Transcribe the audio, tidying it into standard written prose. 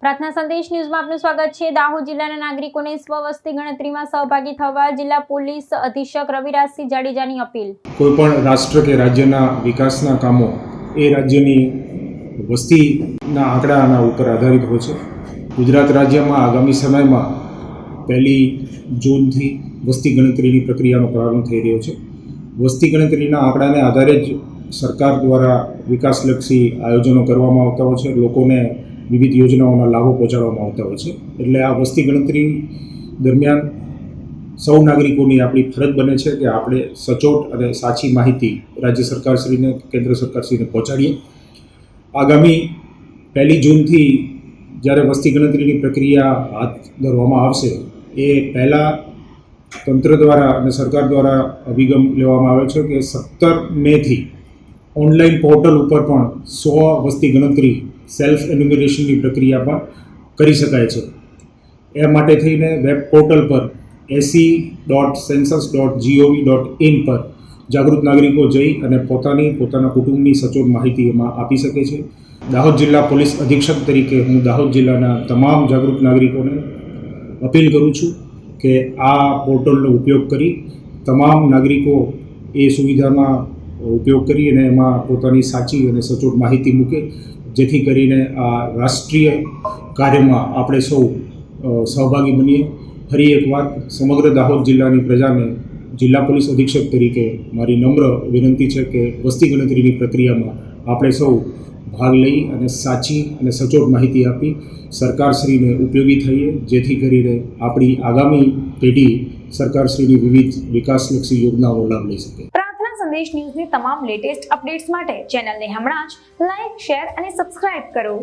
પ્રાર્થના સંદેશ ન્યૂઝમાં આપનું સ્વાગત છે। દાહોદ જિલ્લાના નાગરિકોને સ્વવસ્તી ગણતરીમાં સહભાગી થવા જિલ્લા પોલીસ અધિક્ષક રવિરાજસિંહ જાડેજાની અપીલ। કોઈપણ રાષ્ટ્ર કે રાજ્યના વિકાસના કામો એ રાજ્યની વસ્તીના આંકડાના ઉપર આધારિત હોય છે। ગુજરાત રાજ્યમાં આગામી સમયમાં 1 જૂનથી વસ્તી ગણતરીની પ્રક્રિયાનો પ્રારંભ થઈ રહ્યો છે। વસ્તી ગણતરીના આંકડાને આધારે જ સરકાર દ્વારા વિકાસલક્ષી આયોજનો કરવામાં આવતા હોય છે, લોકોને વિવિધ યોજનાઓના લાભો પહોંચાડવામાં આવતા હોય છે। એટલે આ વસ્તી ગણતરી દરમિયાન સૌ નાગરિકોની આપણી ફરજ બને છે કે આપણે સચોટ અને સાચી માહિતી રાજ્ય સરકારશ્રીને, કેન્દ્ર સરકારશ્રીને પહોંચાડીએ। આગામી 1 જૂનથી જ્યારે વસ્તી ગણતરીની પ્રક્રિયા હાથ ધરવામાં આવશે એ પહેલાં તંત્ર દ્વારા અને સરકાર દ્વારા અભિગમ લેવામાં આવ્યો છે કે 17 મેથી ઓનલાઈન પોર્ટલ ઉપર પણ વસ્તી ગણતરી સેલ્ફ એન્યુમરેશનની પ્રક્રિયા પણ કરી શકાય છે। એ માટે થઈને વેબ પોર્ટલ પર se.census.gov.in પર જાગૃત નાગરિકો જઈ અને પોતાના કુટુંબની સચોટ માહિતી એમાં આપી શકે છે। દાહોદ જિલ્લા પોલીસ અધિક્ષક તરીકે હું દાહોદ જિલ્લાના તમામ જાગૃત નાગરિકોને અપીલ કરું છું કે આ પોર્ટલનો ઉપયોગ કરી તમામ નાગરિકો એ સુવિધામાં ઉપયોગ કરી અને એમાં પોતાની સાચી અને સચોટ માહિતી મૂકે, જેથી કરીને આ રાષ્ટ્રીય કાર્યમાં આપણે સૌ સહભાગી બનીએ। ફરી એકવાર સમગ્ર દાહોદ જિલ્લાની પ્રજાને જિલ્લા પોલીસ અધિક્ષક તરીકે મારી નમ્ર વિનંતી છે કે વસ્તી ગણતરીની પ્રક્રિયામાં આપણે સૌ ભાગ લઈ અને સાચી અને સચોટ માહિતી આપી સરકારશ્રીને ઉપયોગી થઈએ, જેથી કરીને આપણી આગામી પેઢી સરકારશ્રીની વિવિધ વિકાસલક્ષી યોજનાઓનો લાભ લઈ શકે। પ્રાર્થના સંદેશ ન્યૂઝની તમામ લેટેસ્ટ અપડેટ્સ માટે ચેનલને હમણાં જ લાઈક, શેર અને સબસ્ક્રાઇબ કરો।